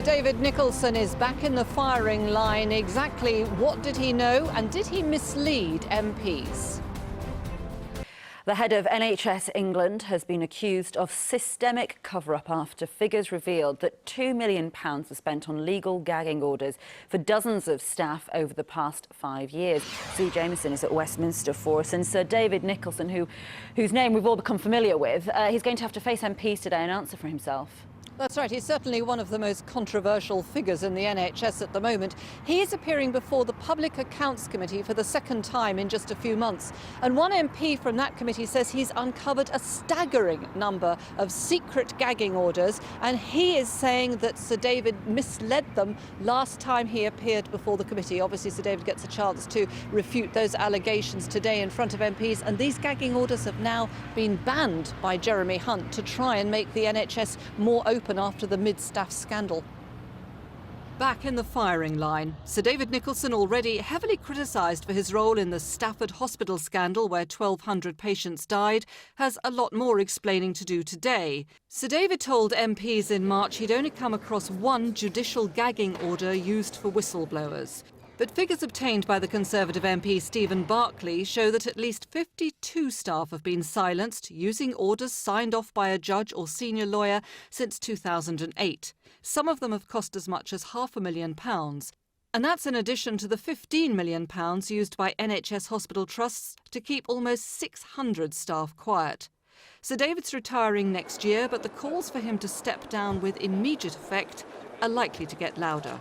David Nicholson is back in the firing line. Exactly what did he know, and did he mislead MPs? The head of NHS England has been accused of systemic cover-up after figures revealed that £2 million were spent on legal gagging orders for dozens of staff over the past 5 years. Sue JAMESON is at Westminster for us, and Sir David Nicholson, whose name we've all become familiar with, he's going to have to face MPs today and answer for himself. That's right, he's certainly one of the most controversial figures in the NHS at the moment. He is appearing before the Public Accounts Committee for the second time in just a few months. And one MP from that committee says he's uncovered a staggering number of secret gagging orders, and he is saying that Sir David misled them last time he appeared before the committee. Obviously, Sir David gets a chance to refute those allegations today in front of MPs, and these gagging orders have now been banned by Jeremy Hunt to try and make the NHS more open after the mid-staff scandal. Back in the firing line, Sir David Nicholson, already heavily criticised for his role in the Stafford Hospital scandal where 1,200 patients died, has a lot more explaining to do today. Sir David told MPs in March he'd only come across one judicial gagging order used for whistleblowers. But figures obtained by the Conservative MP Stephen Barclay show that at least 52 staff have been silenced using orders signed off by a judge or senior lawyer since 2008. Some of them have cost as much as £500,000. And that's in addition to the £15 million used by NHS hospital trusts to keep almost 600 staff quiet. Sir David's retiring next year, but the calls for him to step down with immediate effect are likely to get louder.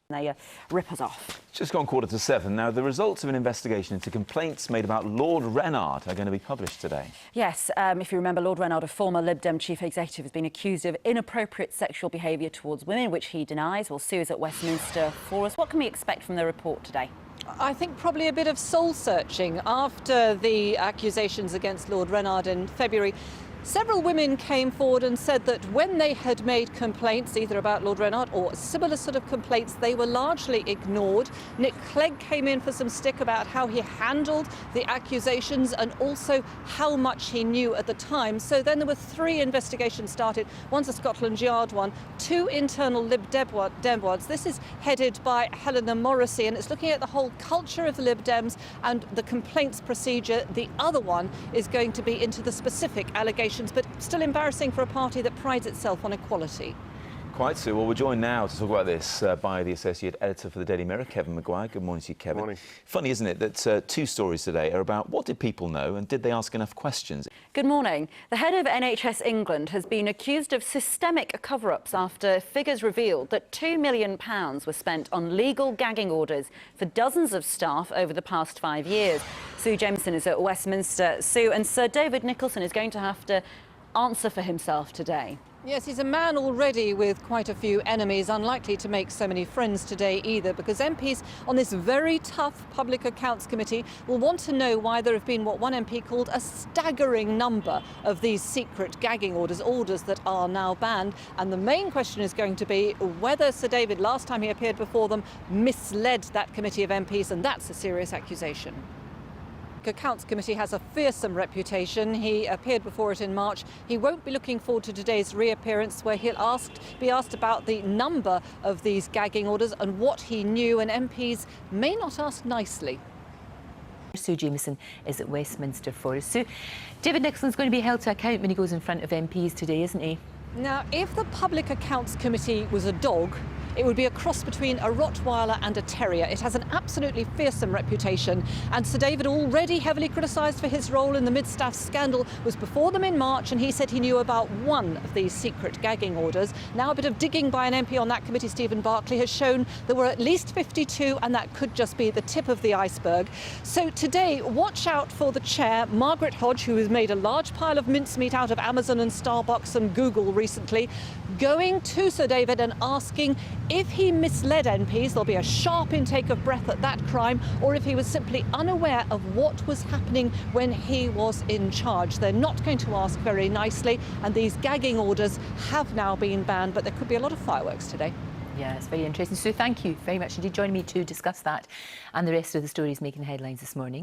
They rip us off. It's just gone 7:15 now. The results of an investigation into complaints made about Lord Renaud are going to be published today. Yes, if you remember, Lord Renaud, a former Lib Dem chief executive, has been accused of inappropriate sexual behaviour towards women, which he denies. Well, Sue is at Westminster for us. What can we expect from the report today? I think probably a bit of soul-searching. After the accusations against Lord Renaud in February, several women came forward and said that when they had made complaints, either about Lord Renaud or similar sort of complaints, they were largely ignored. Nick Clegg came in for some stick about how he handled the accusations and also how much he knew at the time. So then there were 3 investigations started. One's a Scotland Yard one, 2 internal Lib Dem ones. This is headed by Helena Morrissey, and it's looking at the whole culture of the Lib Dems and the complaints procedure. The other one is going to be into the specific allegations, but still embarrassing for a party that prides itself on equality. Quite so. Well, we're joined now to talk about this by the Associate Editor for the Daily Mirror, Kevin Maguire. Good morning to you, Kevin. Morning. Funny, isn't it, that 2 stories today are about what did people know and did they ask enough questions? Good morning. The head of NHS England has been accused of systemic cover-ups after figures revealed that £2 million were spent on legal gagging orders for dozens of staff over the past 5 years. Sue Jameson is at Westminster. Sue, and Sir David Nicholson is going to have to answer for himself today. Yes, he's a man already with quite a few enemies, unlikely to make so many friends today either, because MPs on this very tough Public Accounts Committee will want to know why there have been what one MP called a staggering number of these secret gagging orders that are now banned. And the main question is going to be whether Sir David, last time he appeared before them, misled that committee of MPs, and that's a serious accusation. The Accounts Committee has a fearsome reputation. He appeared before it in March. He won't be looking forward to today's reappearance, where he'll be asked about the number of these gagging orders and what he knew, and MPs may not ask nicely. Sue Jameson is at Westminster for us. Sue, David Nicholson's going to be held to account when he goes in front of MPs today, isn't he? Now, if the Public Accounts Committee was a dog, it would be a cross between a Rottweiler and a Terrier. It has an absolutely fearsome reputation, and Sir David, already heavily criticised for his role in the mid-staff scandal, was before them in March, and he said he knew about one of these secret gagging orders. Now a bit of digging by an MP on that committee, Stephen Barclay, has shown there were at least 52, and that could just be the tip of the iceberg. So today, watch out for the chair, Margaret Hodge, who has made a large pile of mincemeat out of Amazon and Starbucks and Google recently, going to Sir David and asking if he misled MPs. There'll be a sharp intake of breath at that crime, or if he was simply unaware of what was happening when he was in charge. They're not going to ask very nicely, and these gagging orders have now been banned, but there could be a lot of fireworks today. Yeah, it's very interesting. Sue, thank you very much indeed joining me to discuss that and the rest of the stories making headlines this morning.